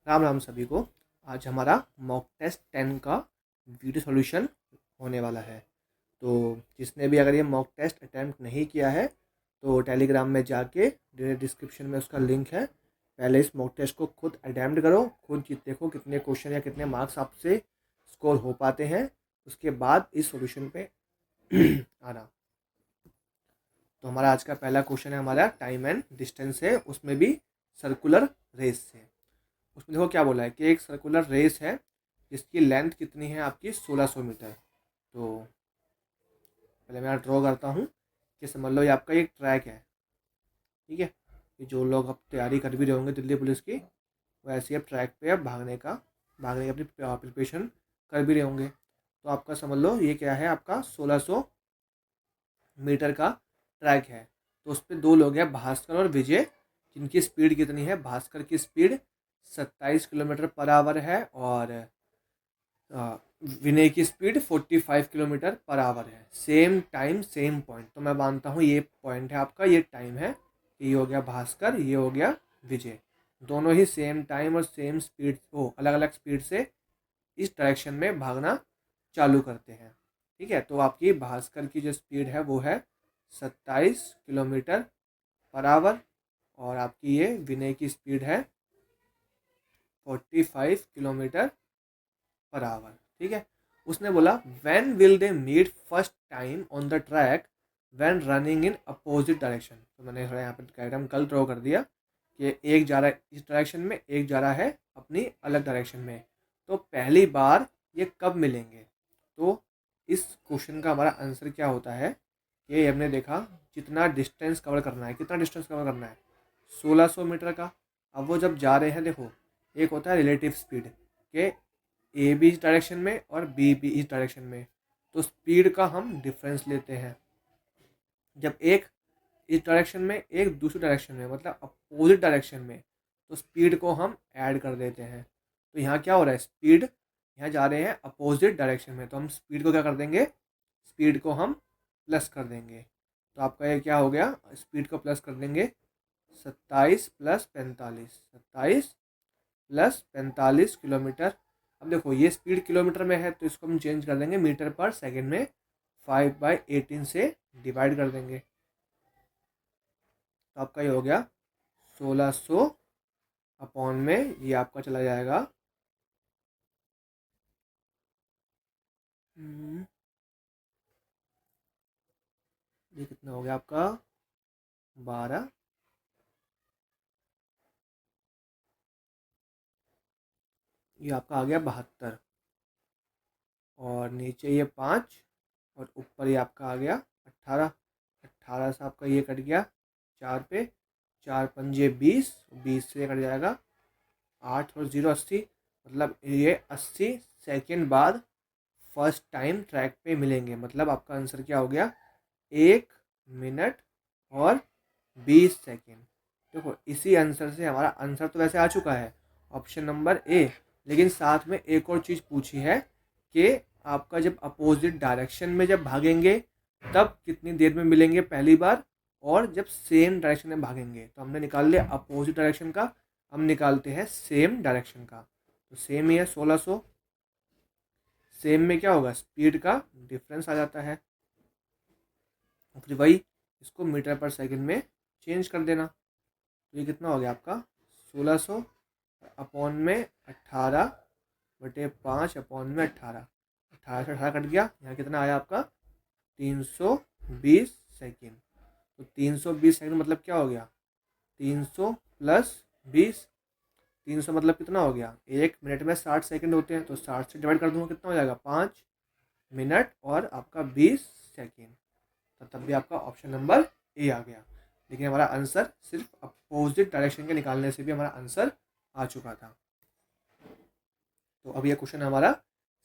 राम राम सभी को। आज हमारा मॉक टेस्ट 10 का वीडियो सॉल्यूशन होने वाला है। तो जिसने भी अगर ये मॉक टेस्ट अटैम्प्ट नहीं किया है तो टेलीग्राम में जाके डिस्क्रिप्शन में उसका लिंक है। पहले इस मॉक टेस्ट को खुद अटैम्प्ट करो, खुद देखो कितने क्वेश्चन या कितने मार्क्स आपसे स्कोर हो पाते हैं, उसके बाद इस सॉल्यूशन पे आना। तो हमारा आज का पहला क्वेश्चन है, हमारा टाइम एंड डिस्टेंस है, उसमें भी सर्कुलर रेस से। उसमें देखो क्या बोला है कि एक सर्कुलर रेस है जिसकी लेंथ कितनी है आपकी 1600 मीटर। तो पहले मैं ड्रॉ करता हूँ कि समझ लो ये आपका एक ट्रैक है, ठीक है। कि जो लोग अब तैयारी कर भी रहे होंगे दिल्ली पुलिस की, वो ऐसे अब ट्रैक पे अब भागने की अपनी प्रिपरेशन कर भी रहे होंगे। तो आपका समझ लो ये क्या है, आपका 1600 मीटर का ट्रैक है। तो उस पर दो लोग हैं, भास्कर और विजय, जिनकी स्पीड कितनी है, भास्कर की स्पीड 27 किलोमीटर पर आवर है और विनय की स्पीड 45 किलोमीटर पर आवर है। सेम टाइम सेम पॉइंट, तो मैं मानता हूँ ये पॉइंट है आपका, ये टाइम है। ये हो गया भास्कर, ये हो गया विजय। दोनों ही सेम टाइम और सेम स्पीड, वो अलग अलग स्पीड से इस डायरेक्शन में भागना चालू करते हैं, ठीक है। तो आपकी भास्कर की जो स्पीड है वो है 27 किलोमीटर पर आवर और आपकी ये विनय की स्पीड है 45 किलोमीटर पर आवर, ठीक है। उसने बोला when will they meet first time on the track when running in opposite direction. तो मैंने थोड़ा यहाँ पर डायग्राम कल ड्रॉ कर दिया कि एक जा रहा है इस डायरेक्शन में, एक जा रहा है अपनी अलग डायरेक्शन में। तो पहली बार ये कब मिलेंगे। तो इस क्वेश्चन का हमारा आंसर क्या होता है कि हमने देखा जितना डिस्टेंस कवर करना है, कितना डिस्टेंस कवर करना है 1600 मीटर का। अब वो जब जा रहे हैं, देखो एक होता है रिलेटिव स्पीड के ए भी इस डायरेक्शन में और बी भी इस डायरेक्शन में, तो स्पीड का हम डिफरेंस लेते हैं। जब एक इस डायरेक्शन में एक दूसरी डायरेक्शन में, मतलब अपोजिट डायरेक्शन में, तो स्पीड को हम ऐड कर देते हैं। तो यहाँ क्या हो रहा है, स्पीड यहाँ जा रहे हैं अपोजिट डायरेक्शन में, तो हम स्पीड को क्या कर देंगे, स्पीड को हम प्लस कर देंगे। तो आपका ये क्या हो गया, स्पीड को प्लस कर देंगे 27 प्लस 45, 27 प्लस 45 किलोमीटर। अब देखो ये स्पीड किलोमीटर में है तो इसको हम चेंज कर देंगे मीटर पर सेकंड में, 5/18 से डिवाइड कर देंगे। तो आपका ये हो गया 1600 अपॉन में ये आपका चला जाएगा ये कितना हो गया आपका 12, ये आपका आ गया 72 और नीचे ये 5 और ऊपर ये आपका आ गया 18। 18 से आपका ये कट गया 4 पे, 4 पंजे 20, 20 से कट जाएगा 8 और 0 80, मतलब ये 80 सेकेंड बाद फर्स्ट टाइम ट्रैक पे मिलेंगे। मतलब आपका आंसर क्या हो गया, 1 मिनट और 20 सेकेंड। देखो इसी आंसर से हमारा आंसर तो वैसे आ चुका है ऑप्शन नंबर ए, लेकिन साथ में एक और चीज़ पूछी है कि आपका जब अपोजिट डायरेक्शन में जब भागेंगे तब कितनी देर में मिलेंगे पहली बार, और जब सेम डायरेक्शन में भागेंगे। तो हमने निकाल लिया अपोजिट डायरेक्शन का, हम निकालते हैं सेम डायरेक्शन का। तो सेम ही है 1600, सेम में क्या होगा, स्पीड का डिफरेंस आ जाता है, फिर वही इसको मीटर पर सेकंड में चेंज कर देना। तो ये कितना हो गया आपका 1600 अपॉन में 18/5 अपॉन में 18, 18 से 18 कट गया, यहाँ कितना आया आपका 320 सेकेंड। तो 320 सेकेंड मतलब क्या हो गया, 300 प्लस 20, 300 मतलब कितना हो गया, 1 मिनट में 60 सेकेंड होते हैं, तो 60 से डिवाइड कर दूंगा कितना हो जाएगा 5 मिनट और आपका 20 सेकेंड। तो तब भी आपका ऑप्शन नंबर ए आ गया। लेकिन हमारा आंसर सिर्फ अपोजिट डायरेक्शन के निकालने से भी हमारा आंसर आ चुका था। तो अब यह क्वेश्चन हमारा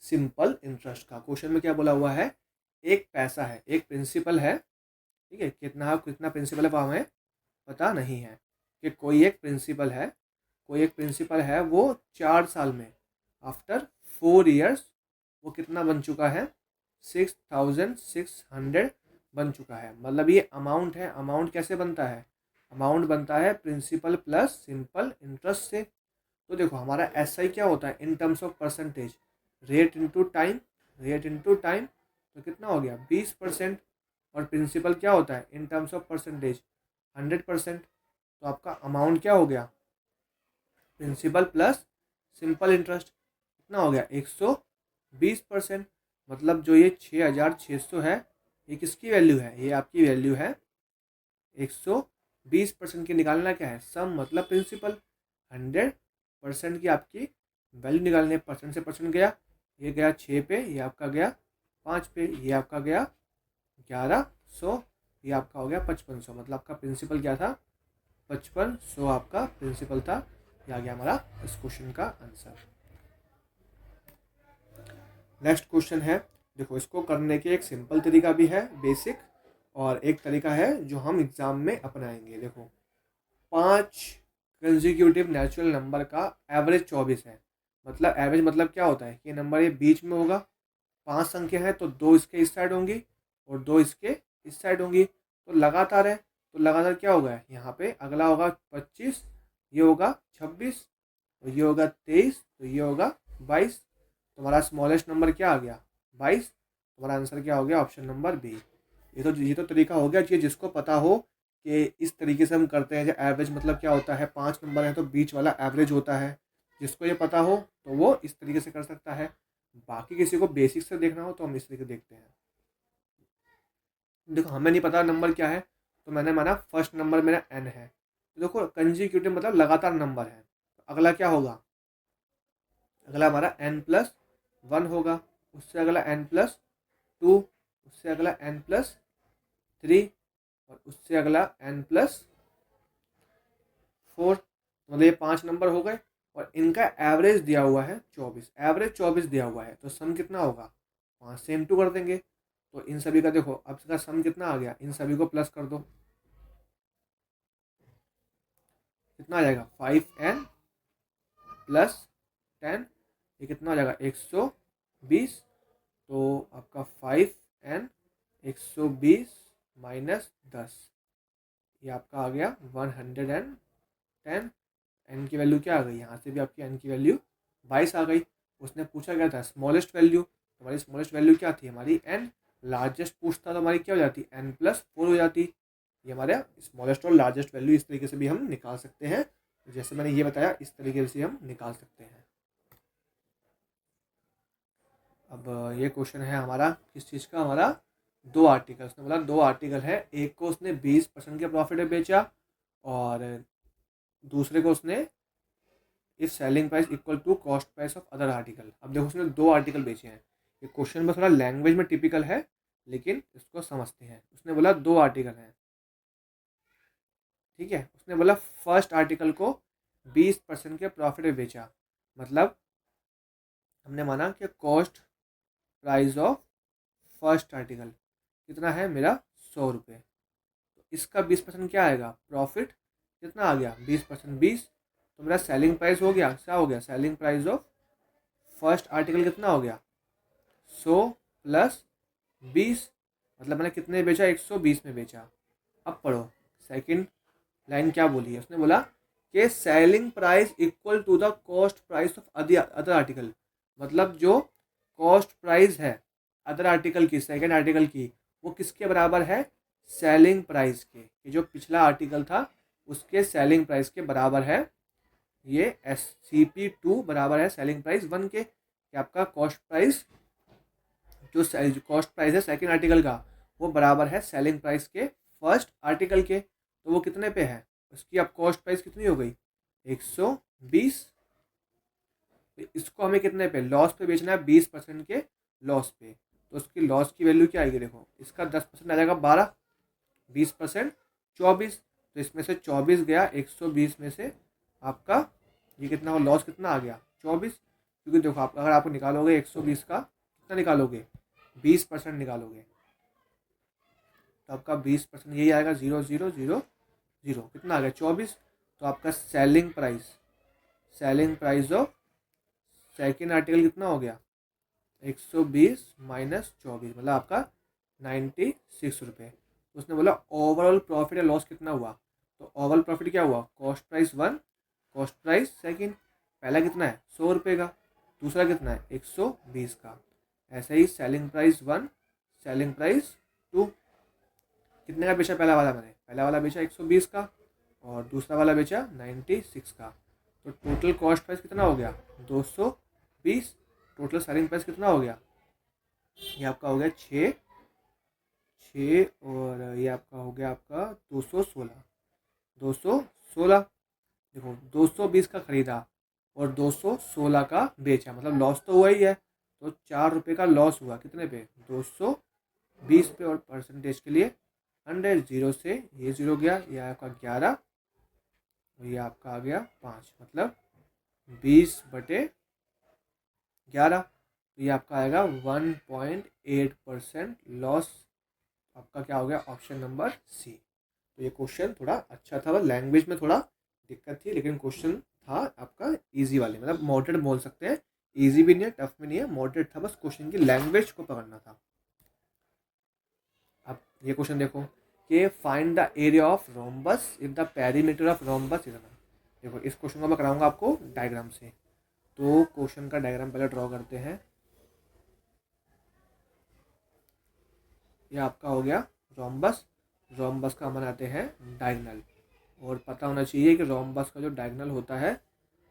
सिंपल इंटरेस्ट का। क्वेश्चन में क्या बोला हुआ है, एक पैसा है, एक प्रिंसिपल है, ठीक है। कितना कितना प्रिंसिपल है वो हमें पता नहीं है। कि कोई एक प्रिंसिपल है वो 4 साल में आफ्टर 4 years वो कितना बन चुका है, 6600 बन चुका है। मतलब ये अमाउंट है। अमाउंट कैसे बनता है, अमाउंट बनता है प्रिंसिपल प्लस सिंपल इंटरेस्ट से। तो देखो हमारा एस आई क्या होता है in terms of percentage, rate into time, rate into time, तो कितना हो गया 20%। और प्रिंसिपल क्या होता है इन टर्म्स ऑफ परसेंटेज 100%। तो आपका अमाउंट क्या हो गया प्रिंसिपल प्लस सिंपल इंटरेस्ट कितना हो गया 120%। मतलब जो ये 6600 है ये किसकी वैल्यू है, ये आपकी वैल्यू है 120% की। निकालना क्या है सम मतलब प्रिंसिपल, 100% की आपकी वैल्यू निकालनी है। परसेंट से परसेंट गया, ये गया 6 पे, ये आपका गया 5 पे, ये आपका गया 1100, ये आपका हो गया 5500। मतलब आपका प्रिंसिपल क्या था 5500 आपका प्रिंसिपल था। ये आ गया हमारा इस क्वेश्चन का आंसर। नेक्स्ट क्वेश्चन है, देखो इसको करने के एक सिंपल तरीका भी है बेसिक, और एक तरीका है जो हम एग्जाम में अपनाएंगे। देखो 5 कंजिक्यूटिव नेचुरल नंबर का एवरेज 24 है। मतलब एवरेज मतलब क्या होता है कि नंबर ये बीच में होगा, 5 संख्या है तो 2 इसके इस साइड होंगी और 2 इसके इस साइड होंगी, तो लगातार है। तो लगातार क्या होगा यहाँ पे अगला होगा 25, ये होगा 26, तो ये होगा 23, तो ये होगा 22। तो हमारा स्मॉलेस्ट नंबर क्या आ गया 22। हमारा आंसर क्या हो गया ऑप्शन नंबर बी। ये तो तरीका हो गया चाहिए जिसको पता हो कि इस तरीके से हम करते हैं। जो एवरेज मतलब क्या होता है 5 नंबर है तो बीच वाला एवरेज होता है, जिसको ये पता हो तो वो इस तरीके से कर सकता है। बाकी किसी को बेसिक से देखना हो तो हम इस तरीके देखते हैं। देखो हमें नहीं पता नंबर क्या है, तो मैंने माना फर्स्ट नंबर मेरा एन है। तो देखो कंजिक्यूटिव मतलब लगातार नंबर है, तो अगला क्या होगा, अगला हमारा एन प्लस वन होगा, उससे अगला एन प्लस टू, उससे अगला एन प्लस थ्री, और उससे अगला एन प्लस फोर। मतलब ये 5 नंबर हो गए और इनका एवरेज दिया हुआ है 24, एवरेज 24 दिया हुआ है। तो सम कितना होगा 5 से इंटू कर देंगे। तो इन सभी का देखो अब इसका सम कितना आ गया, इन सभी को प्लस कर दो, कितना आ जाएगा 5n प्लस 10, ये कितना हो जाएगा 120। तो आपका 5n 120 माइनस 10, ये आपका आ गया 110। एन की वैल्यू क्या आ गई, यहाँ से भी आपकी एन की वैल्यू 22 आ गई। उसने पूछा क्या था स्मॉलेस्ट वैल्यू, हमारी स्मॉलेस्ट वैल्यू क्या थी हमारी एन, लार्जेस्ट पूछता तो हमारी क्या हो जाती एन प्लस फोर हो जाती। ये हमारे स्मॉलेस्ट और लार्जेस्ट वैल्यू इस तरीके से भी हम निकाल सकते हैं, जैसे मैंने ये बताया इस तरीके से हम निकाल सकते हैं। अब ये क्वेश्चन है हमारा किस चीज़ का, हमारा 2 आर्टिकल। उसने बोला 2 आर्टिकल है, एक को उसने 20% के प्रॉफिट में बेचा और दूसरे को उसने if selling price equal to cost price of other article. अब देखो उसने 2 आर्टिकल बेचे हैं, ये क्वेश्चन में थोड़ा लैंग्वेज में टिपिकल है लेकिन इसको समझते हैं। उसने बोला 2 आर्टिकल हैं, ठीक है। उसने बोला फर्स्ट आर्टिकल को 20% के प्रॉफिट में बेचा, मतलब हमने माना कि cost price of first article कितना है मेरा 100 रुपये, तो इसका 20% क्या आएगा प्रॉफिट, कितना आ गया 20%, 20। तो मेरा सेलिंग प्राइस हो गया, क्या हो गया selling price of first article कितना हो गया 100 प्लस 20, मतलब मैंने कितने बेचा 120 में बेचा। अब पढ़ो सेकंड लाइन क्या बोली है, उसने बोला कि selling price equal to the cost price of other article. मतलब जो कॉस्ट प्राइस है अदर आर्टिकल की, सेकंड आर्टिकल की, वो किसके बराबर है सेलिंग प्राइस के। ये जो पिछला आर्टिकल था उसके सेलिंग प्राइस के बराबर है। ये SCP2 बराबर है सेलिंग प्राइस 1 के, कि आपका कॉस्ट प्राइस जो कॉस्ट प्राइस है सेकंड आर्टिकल का वो बराबर है सेलिंग प्राइस के फर्स्ट आर्टिकल के। तो वो कितने पे है, उसकी अब कॉस्ट प्राइस कितनी हो गई 120। तो इसको हमें कितने पे लॉस पे बेचना है 20% के लॉस पे। तो उसकी लॉस की वैल्यू क्या आएगी, देखो इसका 10% आ जाएगा 12, 20% 24। तो इसमें से 24 गया 120 में से, आपका ये कितना हो लॉस कितना आ गया 24। क्योंकि देखो आप अगर आप निकालोगे 120 का कितना निकालोगे 20% निकालोगे, तो आपका 20% यही आएगा 0,000,0 कितना आ गया 24। तो आपका selling price of second article कितना हो गया 120 माइनस 24, मतलब आपका 96 रुपये। तो उसने बोला ओवरऑल प्रॉफिट या लॉस कितना हुआ, तो ओवरऑल प्रॉफिट क्या हुआ cost price 1 cost price second. पहला कितना है 100 रुपये का, दूसरा कितना है 120 का। ऐसे ही सेलिंग प्राइस 1, सेलिंग प्राइस 2, कितने का बेचा पहला वाला मैंने, पहला वाला बेचा 120 का और दूसरा वाला बेचा 96 का। तो टोटल कॉस्ट प्राइस कितना हो गया 220, टोटल सेलिंग प्राइस कितना हो गया, ये आपका हो गया 6 और ये आपका हो गया आपका 216। देखो 220 का खरीदा और 216 का बेचा, मतलब लॉस तो हुआ ही है। तो 4 रुपये का लॉस हुआ कितने पे 220 पे। और परसेंटेज के लिए 100, जीरो से ये जीरो गया, ये आपका 11 और ये आपका आ गया 5, मतलब 20/11। तो ये आपका आएगा 1.8% लॉस। आपका क्या हो गया ऑप्शन नंबर सी। तो ये क्वेश्चन थोड़ा अच्छा था, लैंग्वेज में थोड़ा दिक्कत थी, लेकिन क्वेश्चन था आपका इजी वाले, मतलब मॉडरेट बोल सकते हैं, इजी भी नहीं है टफ भी नहीं है, मॉडरेट था, बस क्वेश्चन की लैंग्वेज को पकड़ना था। अब ये क्वेश्चन देखो कि find the area of rhombus if the perimeter of rhombus is. देखो इस क्वेश्चन को मैं कराऊंगा आपको डायग्राम से, तो क्वेश्चन का डायग्राम पहले ड्रॉ करते हैं। ये आपका हो गया रोम्बस, रोम्बस का हम बनाते हैं डायगनल। और पता होना चाहिए कि रोम्बस का जो डायगनल होता है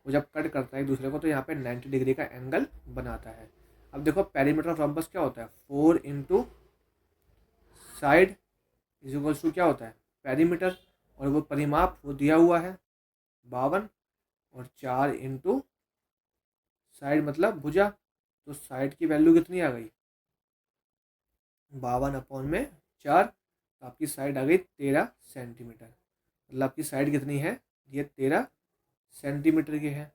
वो जब कट करता है एक दूसरे को तो यहाँ पे 90 डिग्री का एंगल बनाता है। अब देखो पेरीमीटर ऑफ रोम्बस क्या होता है 4 into side is equals to क्या होता है पेरीमीटर, और वो परिमाप वो दिया हुआ है 52, और 4 इंटू साइड मतलब भुजा, तो साइड की वैल्यू कितनी आ गई 52/4, तो आपकी साइड आ गई 13 सेंटीमीटर। मतलब आपकी साइड कितनी है ये 13 सेंटीमीटर की है।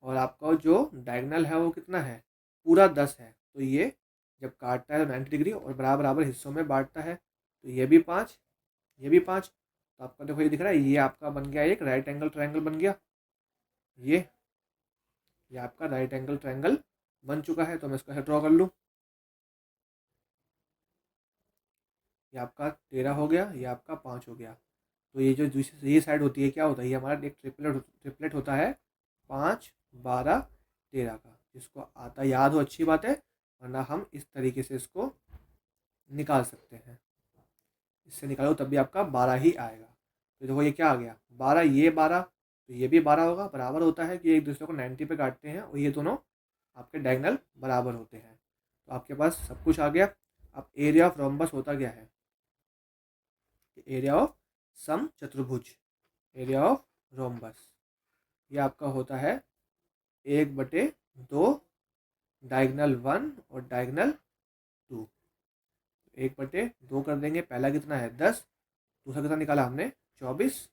और आपका जो डायगनल है वो कितना है पूरा 10 है, तो ये जब काटता है तो 90 डिग्री और बराबर बराबर हिस्सों में बांटता है, तो ये भी 5, ये भी 5। तो आपका देखो ये दिख रहा है ये आपका बन गया एक राइट एंगल ट्रायंगल बन गया, ये आपका राइट एंगल ट्रायंगल बन चुका है। तो मैं इसको ड्रॉ कर लूँ, ये आपका 13 हो गया, ये आपका 5 हो गया। तो ये जो दूसरी ये साइड होती है क्या होता है, ये हमारा एक ट्रिपलेट होता है 5, 12, 13 का। जिसको आता याद हो अच्छी बात है, वरना हम इस तरीके से इसको निकाल सकते हैं, इससे निकालो तब भी आपका 12 ही आएगा। तो देखो ये क्या आ गया 12, ये 12, तो ये भी 12 होगा, बराबर होता है कि एक दूसरे को 90 पे काटते हैं और ये दोनों आपके डायगोनल बराबर होते हैं। तो आपके पास सब कुछ आ गया। अब एरिया ऑफ रोम्बस होता क्या है, एरिया ऑफ सम चतुर्भुज, एरिया ऑफ रोम्बस ये आपका होता है 1/2 डायगोनल 1 और डायगोनल 2। 1/2 कर देंगे, पहला कितना है 10, दूसरा कितना निकाला हमने 24,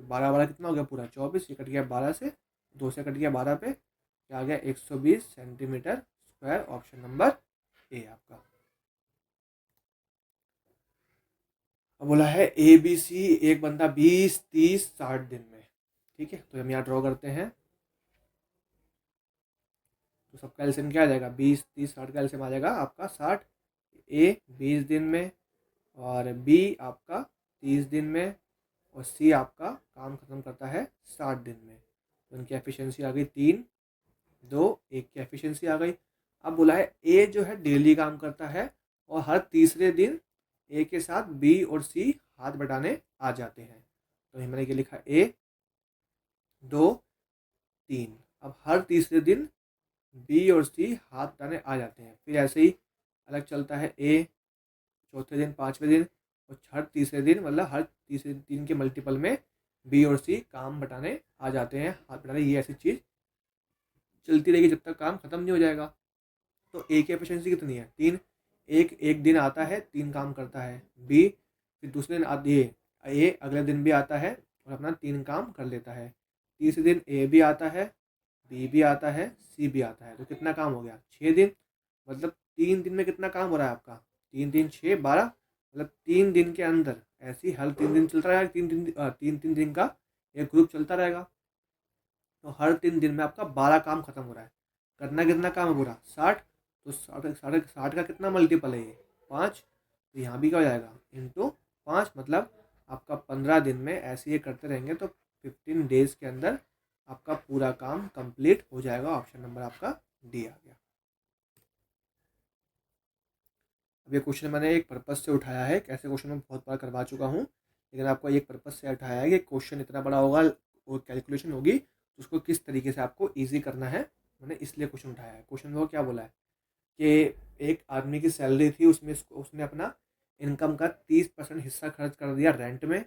12 12 कितना हो गया पूरा 24, ये कट गया 12 से, 2 से कट गया 12 पे, क्या आ गया 120 centimetre square. Option number A आपका। अब बोला है ए बी सी एक बंदा 20 30 60 दिन में, ठीक है। तो हम यहाँ ड्रॉ करते हैं, तो सबका एलसीएम क्या आ जाएगा 20 30 60 का एलसीएम आ जाएगा आपका 60। ए 20 दिन में और बी आपका 30 दिन में और सी आपका काम खत्म करता है 60 दिन में। तो उनकी एफिशिएंसी आ गई 3, 2, 1 की एफिशिएंसी आ गई। अब बोला है ए जो है डेली काम करता है और हर तीसरे दिन ए के साथ बी और सी हाथ बटाने आ जाते हैं। तो मैंने क्या लिखा ए 2 3, अब हर तीसरे दिन बी और सी हाथ बटाने आ जाते हैं। फिर ऐसे ही अलग चलता है ए चौथे दिन, पाँचवें दिन और हर तीसरे दिन, मतलब हर तीसरे दिन के मल्टीपल में बी और सी काम बटाने आ जाते हैं, हाथ बटाने। ये ऐसी चीज़ चलती रहेगी जब तक काम खत्म नहीं हो जाएगा। तो ए की एफिशिएंसी कितनी है 3, एक दिन आता है 3 काम करता है बी, फिर दूसरे दिन आती है ए अगले दिन भी आता है और अपना 3 काम कर लेता है, तीसरे दिन ए भी आता है, बी भी आता है, सी भी आता है। तो कितना काम हो गया 6 दिन, मतलब 3 दिन में कितना काम हो रहा है आपका 3 3 6 12, मतलब 3 दिन के अंदर ऐसे ही हर 3 दिन चलता रहेगा, 3 दिन का एक ग्रुप चलता रहेगा। तो हर 3 दिन में आपका 12 काम खत्म हो रहा है। करना कितना काम है पूरा 60, तो 60 का कितना मल्टीपल है ये 5, तो यहाँ भी क्या हो जाएगा × 5, मतलब आपका 15 दिन में ऐसे ये करते रहेंगे तो 15 डेज़ के अंदर आपका पूरा काम कंप्लीट हो जाएगा। ऑप्शन नंबर आपका डी आ गया। अब ये क्वेश्चन मैंने एक पर्पज से उठाया है, ऐसे क्वेश्चन मैं बहुत बार करवा चुका हूँ, लेकिन आपको एक पर्पज से उठाया है कि क्वेश्चन इतना बड़ा होगा और कैलकुलेशन होगी तो उसको किस तरीके से आपको ईजी करना है, मैंने इसलिए क्वेश्चन उठाया है। क्वेश्चन में वो क्या बोला है कि एक आदमी की सैलरी थी, उसमें उसने अपना इनकम का 30% हिस्सा खर्च कर दिया रेंट में,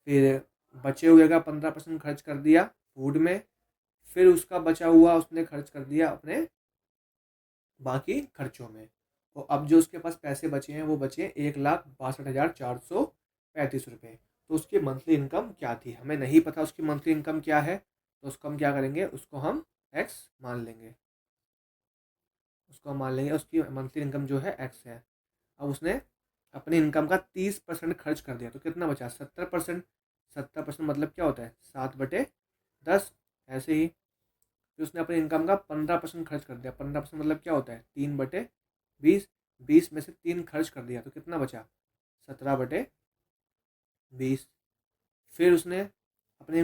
फिर बचे हुए का 15% खर्च कर दिया फूड में, फिर उसका बचा हुआ उसने खर्च कर दिया अपने बाकी खर्चों में। तो अब जो उसके पास पैसे बचे हैं वो बचे 1,62,435 रुपये। तो उसकी मंथली इनकम क्या थी, हमें नहीं पता उसकी मंथली इनकम क्या है, तो उसको हम क्या करेंगे, उसको हम एक्स मान लेंगे। उसको हम मान लेंगे उसकी मंथली इनकम जो है एक्स है। अब उसने अपनी इनकम का 30% खर्च कर दिया, तो कितना बचा 70%। 70% मतलब क्या होता है 7/10। ऐसे ही फिर उसने अपनी इनकम का 15% खर्च कर दिया। 15% मतलब क्या होता है 3/20। 20 में से 3 खर्च कर दिया तो कितना बचा 17/20। फिर उसने अपनी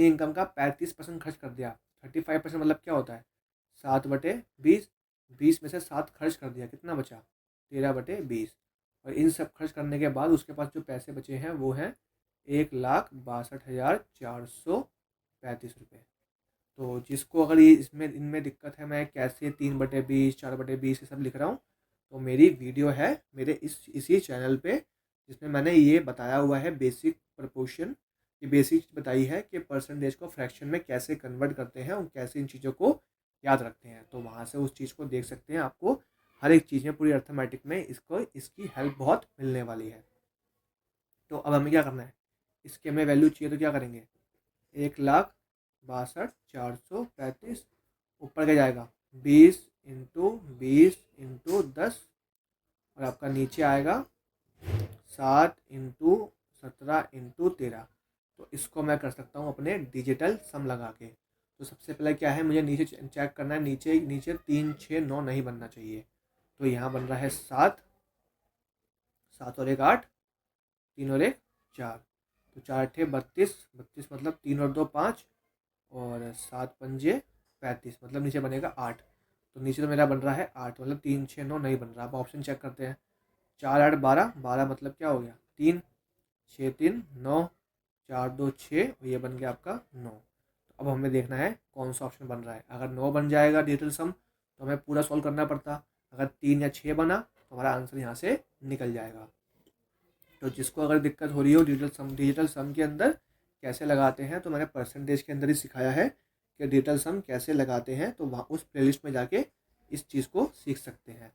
इनकम का 35% खर्च कर दिया। 35% मतलब क्या होता है 7/20। 20 में से 7 खर्च कर दिया, कितना बचा 13/20। और इन सब खर्च करने के बाद उसके पास जो पैसे बचे हैं वो हैं 1,62,435 रुपये। तो जिसको अगर ये इसमें इनमें दिक्कत है मैं कैसे 3/20 4/20 ये सब लिख रहा हूँ, तो मेरी वीडियो है मेरे इसी चैनल पे, जिसमें मैंने ये बताया हुआ है बेसिक प्रपोर्शन, ये बेसिक बताई है कि परसेंटेज को फ्रैक्शन में कैसे कन्वर्ट करते हैं और कैसे इन चीज़ों को याद रखते हैं। तो वहाँ से उस चीज़ को देख सकते हैं, आपको हर एक चीज़ में पूरी अर्थमेटिक में इसकी हेल्प बहुत मिलने वाली है। तो अब हमें क्या करना है, इसकी हमें वैल्यू चाहिए तो क्या करेंगे, 1,62,435 ऊपर क्या जाएगा 20 × 20 × 10, और आपका नीचे आएगा 7 × 17 × 13। तो इसको मैं कर सकता हूँ अपने डिजिटल सम लगा के। तो सबसे पहले क्या है, मुझे नीचे चेक करना है, नीचे नीचे 3 6 9 नहीं बनना चाहिए। तो यहाँ बन रहा है 7, 7 और 1 8, 3 और 1 4, तो 4 8 32, 32 मतलब 3 और 2 5, और 7 पंजे 35 मतलब नीचे बनेगा 8। तो नीचे तो मेरा बन रहा है 8, मतलब 3 6 9 नहीं बन रहा। अब ऑप्शन चेक करते हैं, 4 8 12, 12 मतलब क्या हो गया 3, 6 3 9, 4 2 6, और ये बन गया आपका 9। तो अब हमें देखना है कौन सा ऑप्शन बन रहा है। अगर 9 बन जाएगा डिजिटल सम तो हमें पूरा सॉल्व करना पड़ता, अगर 3 या 6 बना तो हमारा आंसर यहाँ से निकल जाएगा। तो जिसको अगर दिक्कत हो रही हो डिजिटल सम के अंदर कैसे लगाते हैं, तो मैंने परसेंटेज के अंदर ही सिखाया है कि डिजिटल सम कैसे लगाते हैं, तो वहाँ उस प्लेलिस्ट में जाके इस चीज़ को सीख सकते हैं।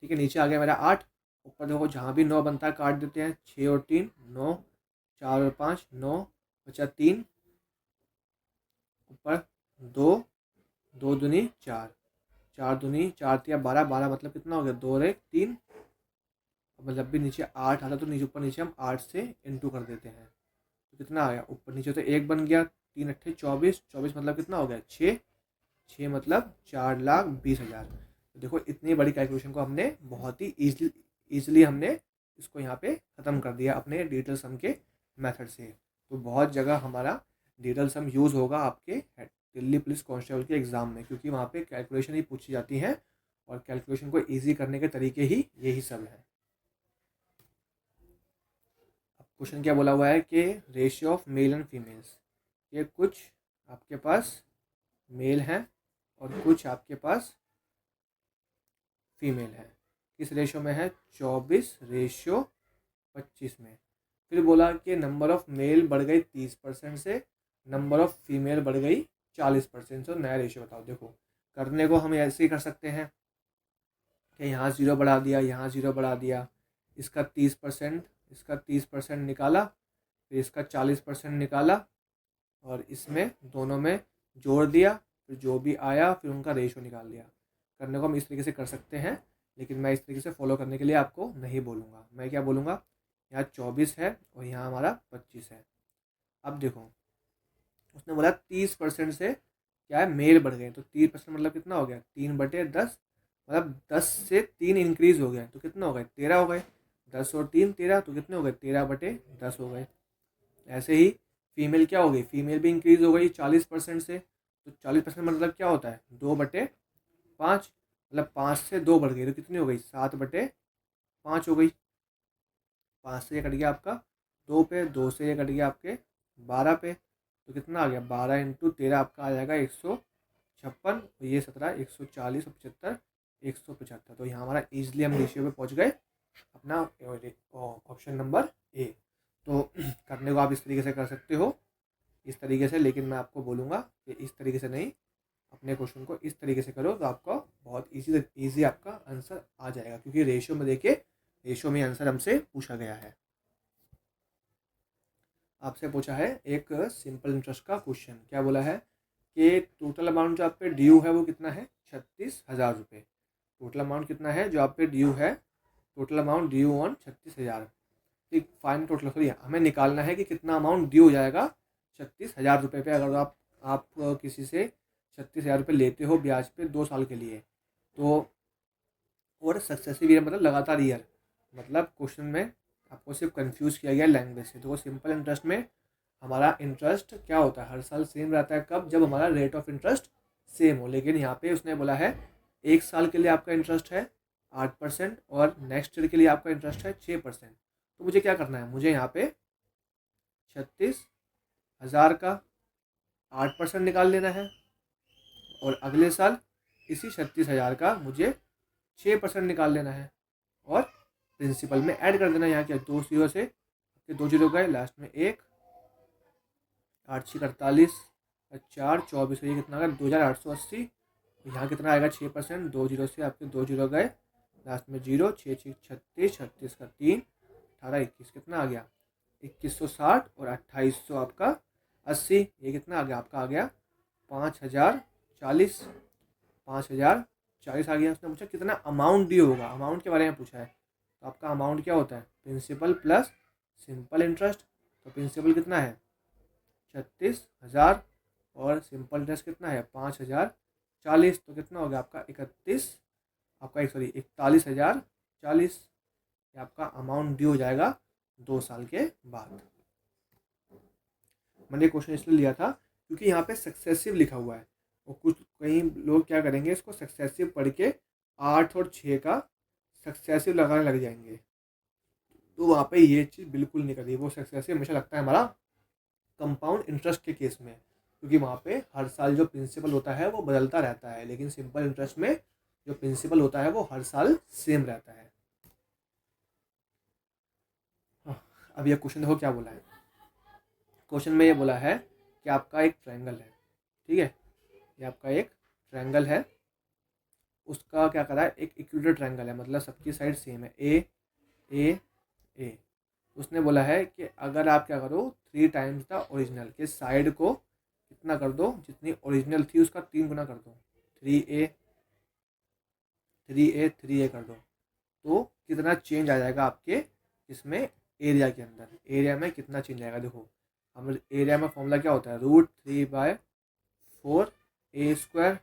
ठीक है, नीचे आ गया मेरा 8, ऊपर देखो जहाँ भी 9 बनता है काट देते हैं, 6 और 3 9, 4 और 5 9, बचा 3, ऊपर 2, 2 दूनी 4, 4 दूनी 4 तिया 12, 12 मतलब कितना हो गया 2 और 1 3। अब जब भी नीचे 8 आता तो नीचे ऊपर नीचे हम 8 से इंटू कर देते हैं, तो कितना आ गया ऊपर नीचे तो 1 बन गया, 3 अट्ठे 24, 24 मतलब कितना हो गया 6, 6 मतलब 4,20,000। तो देखो इतनी बड़ी कैलकुलेशन को हमने बहुत ही ईजिली हमने इसको यहाँ पे ख़त्म कर दिया अपने डिजिटल सम के मेथड से। तो बहुत जगह हमारा डिजिटल सम यूज़ होगा आपके दिल्ली पुलिस कांस्टेबल के एग्ज़ाम में, क्योंकि वहाँ पे कैलकुलेशन ही पूछी जाती हैं और कैलकुलेशन को ईजी करने के तरीके ही यही सब हैं। अब क्वेश्चन क्या बोला हुआ है कि ratio of male and females, ये कुछ आपके पास मेल हैं और कुछ आपके पास फीमेल है। किस रेशो में है 24:25 में। फिर बोला कि नंबर ऑफ मेल बढ़ गई 30% से, नंबर ऑफ फीमेल बढ़ गई 40% से, नया रेशियो बताओ। देखो करने को हम ऐसे ही कर सकते हैं कि यहाँ ज़ीरो बढ़ा दिया, यहाँ ज़ीरो बढ़ा दिया, इसका 30%, इसका 30% निकाला, फिर इसका 40% निकाला, और इसमें दोनों में जोड़ दिया, फिर जो भी आया फिर उनका रेशो निकाल दिया। करने को हम इस तरीके से कर सकते हैं, लेकिन मैं इस तरीके से फॉलो करने के लिए आपको नहीं बोलूँगा। मैं क्या बोलूँगा, यहाँ 24 है और यहाँ हमारा 25 है। अब देखो उसने बोला 30% से क्या है मेल बढ़ गए, तो 30% मतलब कितना हो गया 3/10, मतलब 10 से 3 इंक्रीज हो गया तो कितना हो गए 13 हो गए। 10 और 3 13, तो कितने हो गए 13/10 हो गए। ऐसे ही फीमेल क्या हो गई, फीमेल भी इंक्रीज हो गई 40% से। तो 40% मतलब क्या होता है, 2/5, मतलब 5 से 2 बढ़ गई तो कितनी हो गई, 7/5 हो गई। 5 से ये कट गया आपका 2 पे, 2 से ये कट गया आपके 12 पे, तो कितना आ गया, 12 × 13 आपका आ जाएगा 156, और ये 17, 140, 75, 175। तो यहाँ हमारा ईजिली हम रेशियो पे पहुँच गए अपना ऑप्शन नंबर ए। तो करने को आप इस तरीके से कर सकते हो, इस तरीके से, लेकिन मैं आपको बोलूँगा कि इस तरीके से नहीं, अपने क्वेश्चन को इस तरीके से करो तो आपका बहुत इजी आपका आंसर आ जाएगा, क्योंकि रेशियो में देखिए, रेशियो में आंसर हमसे पूछा गया है। आपसे पूछा है एक सिंपल इंटरेस्ट का क्वेश्चन, क्या बोला है कि टोटल अमाउंट जो आप पे ड्यू है वो कितना है, 36,000 रुपये। टोटल अमाउंट कितना है जो आप पे ड्यू है, टोटल अमाउंट ड्यू ऑन 36,000। ठीक, फाइनल टोटल सॉरी, हमें निकालना है कि कितना अमाउंट ड्यू हो जाएगा 36,000 रुपये पे, अगर आप किसी से 36,000 रुपये लेते हो ब्याज पे 2 साल के लिए। तो और सक्सेसिव ईयर मतलब लगातार ईयर, मतलब क्वेश्चन में आपको सिर्फ कंफ्यूज किया गया लैंग्वेज से। तो सिंपल इंटरेस्ट में हमारा इंटरेस्ट क्या होता है, हर साल सेम रहता है, कब, जब हमारा रेट ऑफ इंटरेस्ट सेम हो। लेकिन यहाँ पे उसने बोला है 1 साल के लिए आपका इंटरेस्ट है 8% और नेक्स्ट ईयर के लिए आपका इंटरेस्ट है 6%। तो मुझे क्या करना है, मुझे यहाँ पे 36,000 का 8% निकाल लेना है, और अगले साल इसी 36,000 का मुझे 6% निकाल लेना है, और प्रिंसिपल में ऐड कर देना। यहाँ क्या 2 जीरो से 2 जीरो गए, लास्ट में 1, 8×6 = 48, 4 24, ये कितना आ गया 2,880। यहाँ कितना आएगा 6%, 2 जीरो से आपके 2 जीरो गए, लास्ट में 0, 6×6 = 36, 36 का 3, 18 21, कितना आ गया 2160, और 2800 आपका 80, ये कितना आ गया आपका, आ गया 5,040, 5,040 आ गया। उसने पूछा कितना अमाउंट ड्यू होगा, अमाउंट के बारे में पूछा है। तो आपका अमाउंट क्या होता है, प्रिंसिपल प्लस सिंपल इंटरेस्ट। तो प्रिंसिपल कितना है 36,000, और सिंपल इंटरेस्ट कितना है 5,040, तो कितना हो गया आपका 41,040, ये आपका अमाउंट ड्यू हो जाएगा 2 साल के बाद। मैंने क्वेश्चन इसलिए लिया था क्योंकि यहाँ पे सक्सेसिव लिखा हुआ है, और कुछ कई लोग क्या करेंगे, इसको सक्सेसिव पढ़ के 8 और 6 का सक्सेसिव लगाने लग जाएंगे। तो वहाँ पे ये चीज़ बिल्कुल नहीं करी। वो सक्सेसिव हमेशा लगता है हमारा कंपाउंड इंटरेस्ट के केस में, क्योंकि वहाँ पे हर साल जो प्रिंसिपल होता है वो बदलता रहता है, लेकिन सिंपल इंटरेस्ट में जो प्रिंसिपल होता है वो हर साल सेम रहता है। अब ये क्वेश्चन देखो क्या बोला है। क्वेश्चन में ये बोला है कि आपका एक ट्रायंगल है, ठीक है, ये आपका एक ट्रायंगल है, उसका क्या करा है, एक इक्विलेटरल ट्रायंगल है, मतलब सबकी साइड सेम है, ए ए ए। उसने बोला है कि अगर आप क्या करो 3 टाइम्स द ओरिजिनल, के साइड को कितना कर दो, जितनी ओरिजिनल थी उसका 3 गुना कर दो, 3a 3a 3a कर दो, तो कितना चेंज आ जाएगा आपके इसमें एरिया के अंदर, एरिया में कितना चेंज आएगा। देखो हम एरिया में फॉर्मूला क्या होता है, √3/4a²।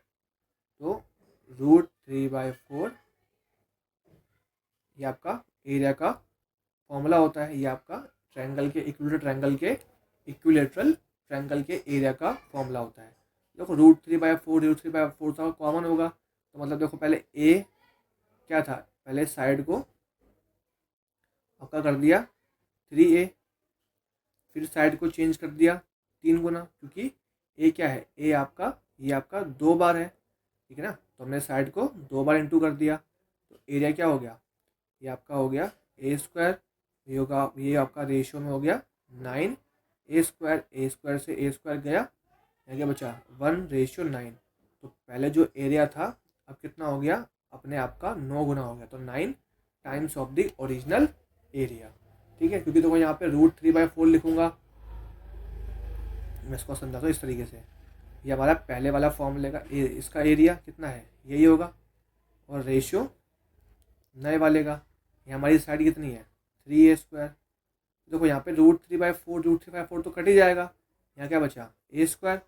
तो √3/4 ये आपका एरिया का फॉर्मूला होता है, ये आपका ट्रायंगल के इक्विलेटरल ट्रायंगल के एरिया का फॉर्मूला होता है। देखो √3/4 था कॉमन होगा, तो मतलब देखो पहले ए क्या था, पहले साइड को आपका कर दिया 3a, फिर साइड को चेंज कर दिया 3 गुना, क्योंकि ए क्या है, ए आपका ये आपका 2 बार है, ठीक है ना, तो हमने साइड को 2 बार इंटू कर दिया, तो एरिया क्या हो गया, ये आपका हो गया a², ये होगा, ये आपका रेशियो में हो गया 9 a² से a² गया, यहाँ क्या बचा 1:9। तो पहले जो एरिया था अब कितना हो गया, अपने आप का 9 गुना हो गया, तो 9 times of the original area, ठीक है। क्योंकि तो मैं यहाँ पे √3/4 लिखूंगा, मैं इसको समझाता हूँ इस तरीके से। ये हमारा पहले वाला फॉर्मूले का इसका एरिया कितना है, यही होगा, और रेशियो नए वाले का, ये हमारी साइड कितनी है 3a²। देखो यहाँ पे √3/4 तो कट ही जाएगा, यहाँ क्या बचा a²,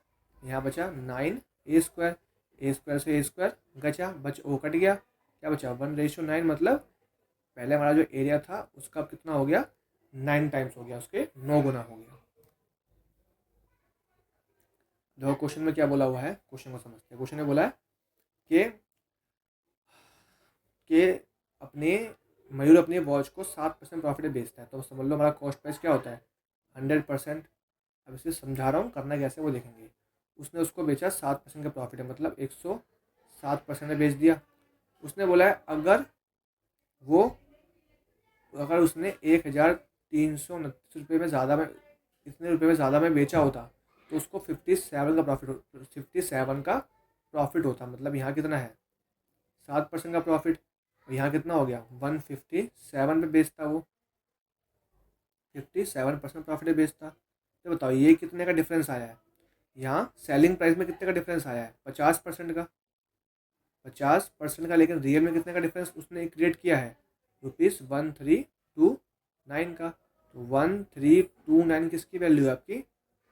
यहाँ बचा 9a², a² से a² कट गया, क्या बचा 1:9, मतलब पहले हमारा जो एरिया था उसका कितना हो गया 9 टाइम्स हो गया, उसके 9 गुना हो गया। देखो क्वेश्चन में क्या बोला हुआ है, क्वेश्चन को समझते हैं। क्वेश्चन में बोला है कि अपने मयूर अपनी वॉच को 7% प्रॉफिट में बेचता है, तो समझ लो हमारा कॉस्ट प्राइस क्या होता है 100%। अब इसे समझा रहा हूँ, करना कैसे वो देखेंगे। उसने उसको बेचा 7% का प्रॉफिट है, मतलब 107% में बेच दिया। उसने बोला है अगर उसने 1329 रुपये में ज़्यादा में, इतने रुपये में ज़्यादा में बेचा होता तो उसको 57 का प्रॉफिट होता। मतलब यहाँ कितना है 7% का प्रॉफिट, और यहाँ कितना हो गया 157 पे बेचता वो, 57% प्रॉफिट पे बेचता। तो बताओ ये कितने का डिफरेंस आया है। यहाँ सेलिंग प्राइस में कितने का डिफरेंस आया है 50% का, 50% का। लेकिन रियल में कितने का डिफरेंस उसने क्रिएट किया है ₹1329 का। तो 1329 किसकी वैल्यू है आपकी,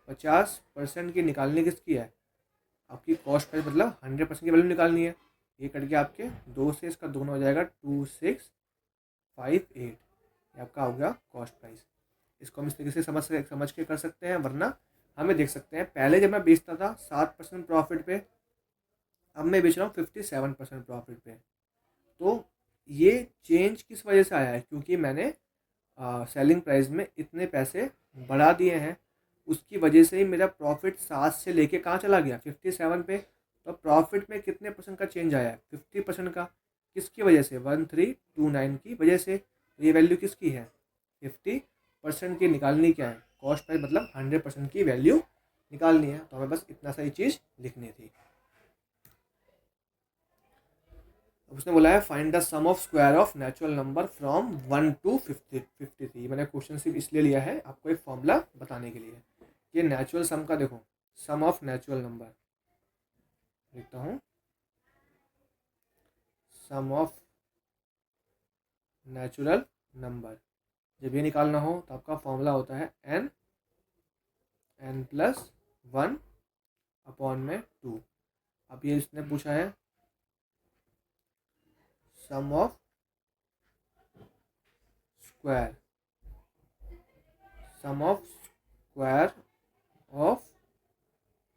50% की निकालनी किसकी है आपकी कॉस्ट प्राइस, मतलब 100% की वैल्यू निकालनी है। ये कट के आपके 2 से इसका दोनों हो जाएगा 2658, ये आपका हो गया कॉस्ट प्राइस। इसको हम इस तरीके से समझ के कर सकते हैं, वरना हमें देख सकते हैं पहले जब मैं बेचता था 7% प्रॉफिट पे, अब मैं बेच रहा हूँ 57% प्रॉफिट पे। तो ये चेंज किस वजह से आया है, क्योंकि मैंने सेलिंग प्राइस में इतने पैसे बढ़ा दिए हैं, उसकी वजह से ही मेरा प्रॉफिट 7 से लेके कहाँ चला गया 57 पे। तो प्रॉफिट में कितने परसेंट का चेंज आया है 50% का। किसकी वजह से 1329 की वजह से। ये वैल्यू किसकी है 50% की निकालनी क्या है कॉस्ट प्राइस, मतलब 100% की वैल्यू निकालनी है। तो हमें बस इतना सारी चीज़ लिखनी थी। उसने बोला है find the sum of square of natural number from 1 to 53। मैंने क्वेश्चन सिर्फ इसलिए लिया है आपको एक फॉर्मूला बताने के लिए। ये नेचुरल सम का देखो, सम ऑफ नेचुरल नंबर लिखता हूँ, सम ऑफ नेचुरल नंबर। जब ये निकालना हो तो आपका फॉर्मूला होता है n+1 अपॉन में 2। अब ये इसने पूछा है sum of square, sum of square of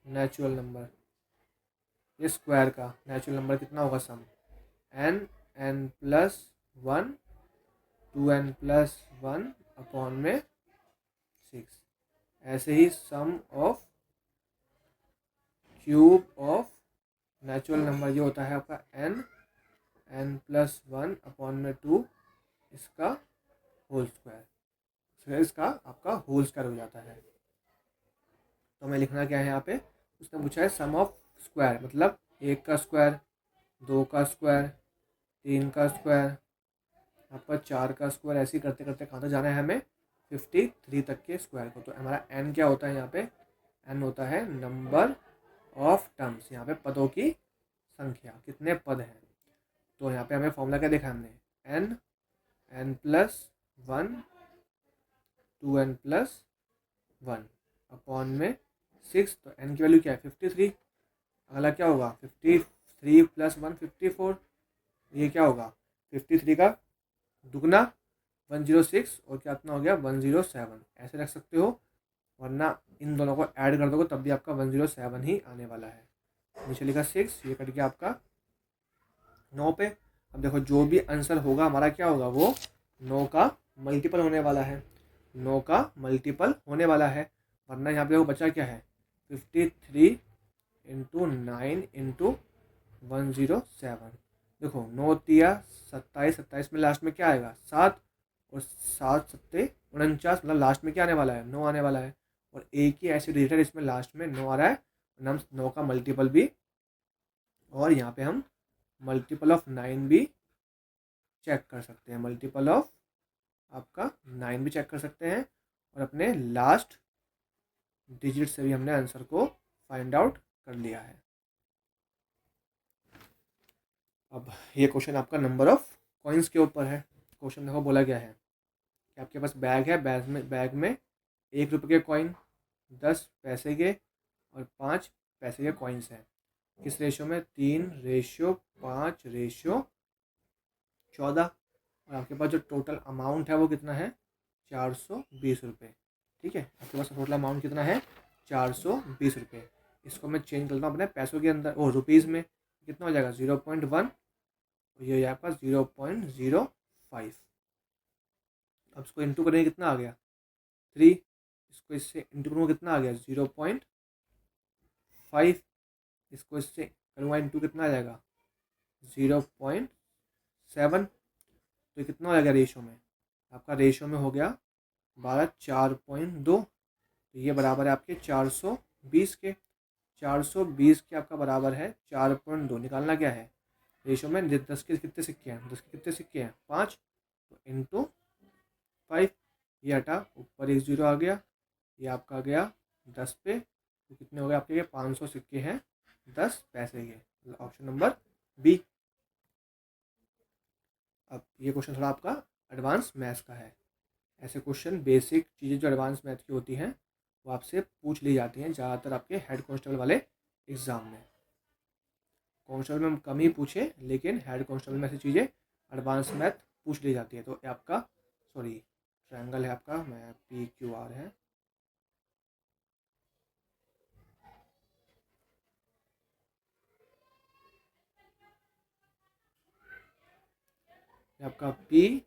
natural number. ये स्क्वायर का नेचुरल नंबर कितना होगा सम, n+1 2n+1 अपॉन में 6। ऐसे ही sum of cube of natural number ये होता है आपका n+1 अपॉन में 2, इसका होल स्क्वायर, इसका आपका होल स्क्वायर हो जाता है। तो हमें लिखना क्या है यहाँ पे, उसने पूछा है सम ऑफ स्क्वायर, मतलब 1 का स्क्वायर, 2 का स्क्वायर, 3 का स्क्वायर, आपका 4 का स्क्वायर। ऐसे ही करते करते कहाँ तक जाना है हमें 53 तक के स्क्वायर को। तो हमारा n क्या होता है यहाँ पे, n होता है नंबर ऑफ टर्म्स, यहाँ पे पदों की संख्या, कितने पद हैं। तो यहाँ पे हमें फॉर्मूला क्या देखा हमने, n+1 2n+1 अपॉन में 6। तो n की वैल्यू क्या है 53। अगला क्या होगा 53 + 1 54। ये क्या होगा 53 का दुगना 106, और क्या इतना हो गया 107। ऐसे रख सकते हो, वरना इन दोनों को ऐड कर दोगे तब भी आपका 107 ही आने वाला है। नीचे लिखा 6, ये कट गया आपका 9 पे। अब देखो जो भी आंसर होगा हमारा क्या होगा, वो 9 का मल्टीपल होने वाला है, 9 का मल्टीपल होने वाला है। वरना यहाँ पे वो बचा क्या है 53 × 9 × 107। देखो 9 तिया 27, 27 में लास्ट में क्या आएगा 7, और 7 7 49, मतलब लास्ट में क्या आने वाला है 9 आने वाला है। और एक ही ऐसे डिजिट है इसमें लास्ट में 9 आ रहा है, हम 9 का मल्टीपल भी, और यहाँ पे हम मल्टीपल ऑफ 9 भी चेक कर सकते हैं, मल्टीपल ऑफ आपका 9 भी चेक कर सकते हैं। और अपने लास्ट डिजिट से भी हमने आंसर को फाइंड आउट कर लिया है। अब ये क्वेश्चन आपका नंबर ऑफ कॉइन्स के ऊपर है। क्वेश्चन देखो बोला गया है कि आपके पास बैग है, बैग में 1 रुपये के कॉइन, 10 पैसे के और 5 पैसे के कॉइन्स हैं। किस रेशो में 3:5:14। और आपके पास जो टोटल अमाउंट है वो कितना है 420 रुपये। ठीक है, आपके पास टोटल अमाउंट कितना है 420 रुपये। इसको मैं चेंज करता हूँ अपने पैसों के अंदर, और रुपीज़ में कितना हो जाएगा 0.1, तो ये हो जाएगा आपका 0.05। अब इसको इंटू करेंगे कितना आ गया 3, इसको इससे इंटू करूँगा कितना आ गया 0.5, इसको इससे करूँगा इंटू कितना आ जाएगा 0.7, तो ये कितना हो जाएगा रेशो में, आपका रेशो में हो गया 4.2, तो ये बराबर है आपके 420 के। 420 के आपका बराबर है 4.2। निकालना क्या है रेशो में, 10 के कितने सिक्के हैं, 10 के कितने सिक्के हैं 5, तो इंटू 5, ये हटा ऊपर एक जीरो आ गया, ये आपका आ गया 10 पे, तो कितने हो गए आपके, 500 सिक्के हैं 10 पैसे के। Option number B. अब ये क्वेश्चन थोड़ा आपका एडवांस मैथ्स का है। ऐसे क्वेश्चन बेसिक चीज़ें जो एडवांस मैथ की होती हैं वो आपसे पूछ ली जाती हैं ज़्यादातर आपके हेड कांस्टेबल वाले एग्ज़ाम में। कांस्टेबल में कम ही पूछे, लेकिन हेड कांस्टेबल में ऐसी चीज़ें एडवांस मैथ पूछ ली जाती है। तो आपका ट्रायंगल है आपका, मैं PQR है, आपका PQR,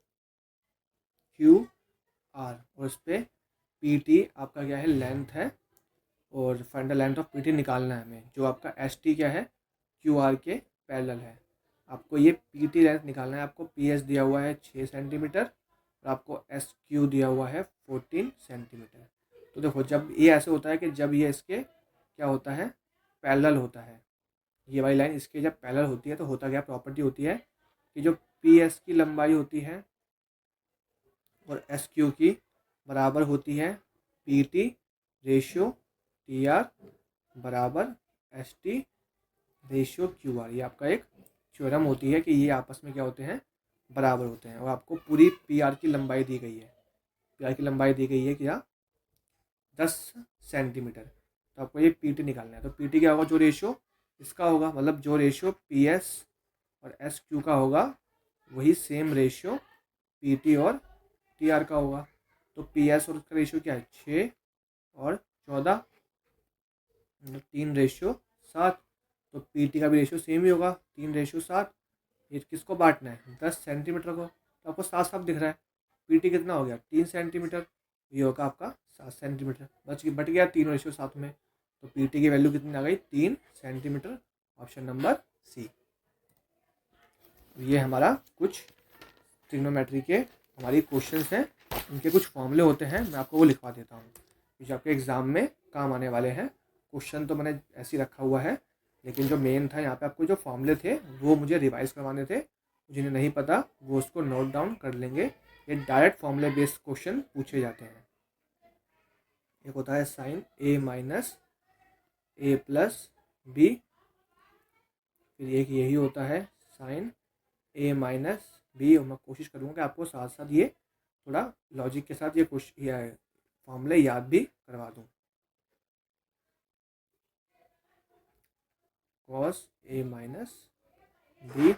और इस पर PT आपका क्या है लेंथ है, और find the length of PT निकालना है हमें, जो आपका ST क्या है QR के पैरेलल है। आपको ये PT लेंथ निकालना है। आपको PS दिया हुआ है 6 सेंटीमीटर और आपको SQ दिया हुआ है 14 सेंटीमीटर। तो देखो जब ये ऐसे होता है कि जब ये इसके क्या होता है पैरेलल होता है, ये वाली लाइन इसके जब पैरेलल होती है तो होता क्या प्रॉपर्टी होती है कि जो PS की लंबाई होती है और SQ की बराबर होती है PT रेशियो TR बराबर ST रेशियो QR। ये आपका एक थ्योरम होती है कि ये आपस में क्या होते हैं बराबर होते हैं। और आपको पूरी PR की लंबाई दी गई है, PR की लंबाई दी गई है क्या 10 सेंटीमीटर। तो आपको ये PT निकालना है। तो PT क्या होगा, जो रेशियो इसका होगा, मतलब जो रेशियो PS और SQ का होगा वही सेम रेशियो PT और TR का होगा। तो PS और उसका रेशियो क्या है 6 और 14, 3:7। तो PT का भी रेशियो सेम ही होगा 3:7। ये किसको बांटना है 10 सेंटीमीटर को, तो आपको साफ साफ दिख रहा है PT कितना हो गया 3 सेंटीमीटर, ये होगा आपका 7 सेंटीमीटर, बट गया 3:7 में। तो PT की वैल्यू कितनी आ गई 3 सेंटीमीटर। Option number C. ये हमारा कुछ ट्रिग्नोमेट्री के हमारी क्वेश्चंस हैं, इनके कुछ फॉर्मूले होते हैं, मैं आपको वो लिखवा देता हूँ जो आपके एग्ज़ाम में काम आने वाले हैं। क्वेश्चन तो मैंने ऐसे ही रखा हुआ है, लेकिन जो मेन था यहाँ पे आपको जो फॉर्मूले थे वो मुझे रिवाइज करवाने थे। जिन्हें नहीं पता वो उसको नोट डाउन कर लेंगे। ये डायरेक्ट फॉर्मूले बेस्ड क्वेश्चन पूछे जाते हैं। एक होता है sine A minus A plus B, फिर एक यही होता है साइन A माइनस B। और मैं कोशिश करूँगा कि आपको साथ साथ ये थोड़ा लॉजिक के साथ ये फॉर्मूले याद भी करवा दूँ। cos A minus B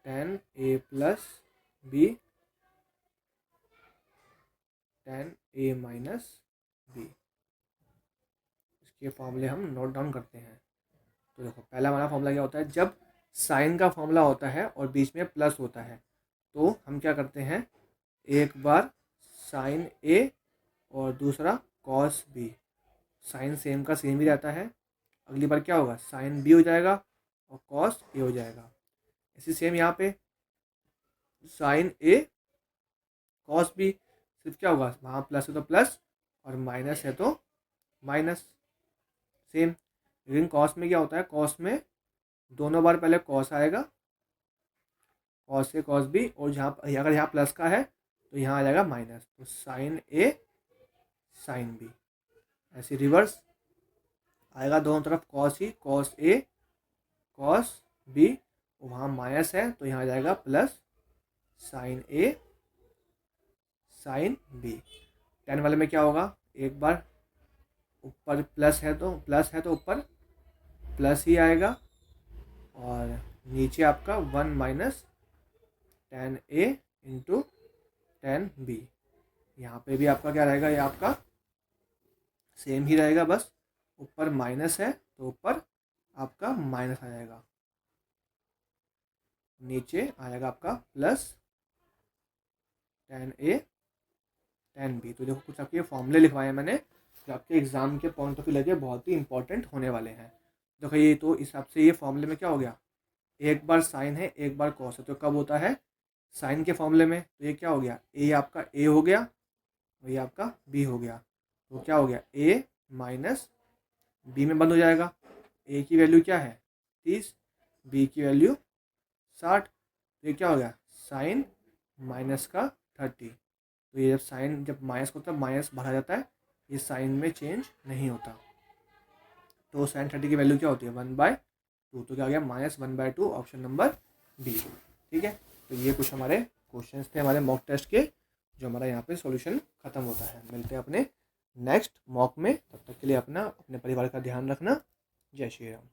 tan A plus B tan A minus B। इसके फॉर्मूले हम नोट डाउन करते हैं। तो देखो पहला हमारा फॉर्मूला क्या होता है, जब साइन का फॉर्मूला होता है और बीच में प्लस होता है तो हम क्या करते हैं, एक बार साइन A और दूसरा कॉस B। साइन सेम का सेम ही रहता है, अगली बार क्या होगा साइन B हो जाएगा और कॉस A हो जाएगा। इसी सेम यहाँ पे साइन A कॉस B, सिर्फ क्या होगा वहाँ प्लस है तो प्लस और माइनस है तो माइनस, सेम। लेकिन कॉस में क्या होता है, कॉस में दोनों बार पहले कॉस आएगा, कॉस A कॉस B, और जहाँ अगर यहाँ प्लस का है तो यहाँ आ जाएगा माइनस, तो साइन A साइन B। ऐसे रिवर्स आएगा, दोनों तरफ कॉस ही, कॉस A कॉस B, वहाँ माइनस है तो यहाँ आ जाएगा plus sine A sine B। Ten वाले में क्या होगा, एक बार ऊपर प्लस है तो ऊपर प्लस ही आएगा, और नीचे आपका 1 minus tan A into tan B। यहाँ पे भी आपका क्या रहेगा, ये आपका सेम ही रहेगा, बस ऊपर माइनस है तो ऊपर आपका माइनस आ जाएगा, नीचे आएगा आपका प्लस 10A 10B। तो देखो कुछ आपके फॉर्मूले लिखवाए हैं मैंने जो आपके एग्जाम के पॉइंट ऑफ व्यू लगे बहुत ही इंपॉर्टेंट होने वाले हैं। देखो ये तो इस हिसाब से ये फॉर्मूले में क्या हो गया, एक बार साइन है एक बार कॉस है, तो कब होता है साइन के फॉर्मूले में, तो ये क्या हो गया ए आपका ए हो गया और ये आपका बी हो गया, तो क्या हो गया ए माइनस बी में बंद हो जाएगा। ए की वैल्यू क्या है 30, बी की वैल्यू 60, तो ये क्या हो गया साइन माइनस का 30। तो ये जब साइन जब माइनस होता है माइनस भरा जाता है, ये साइन में चेंज नहीं होता, तो साइन 30 की वैल्यू क्या होती है 1/2। तो क्या हो गया -1/2 ऑप्शन नंबर बी। ठीक है, तो ये कुछ हमारे क्वेश्चंस थे हमारे मॉक टेस्ट के, जो हमारा यहाँ पे सॉल्यूशन खत्म होता है। मिलते हैं अपने नेक्स्ट मॉक में, तब तक के लिए अपना अपने परिवार का ध्यान रखना। जय श्री राम।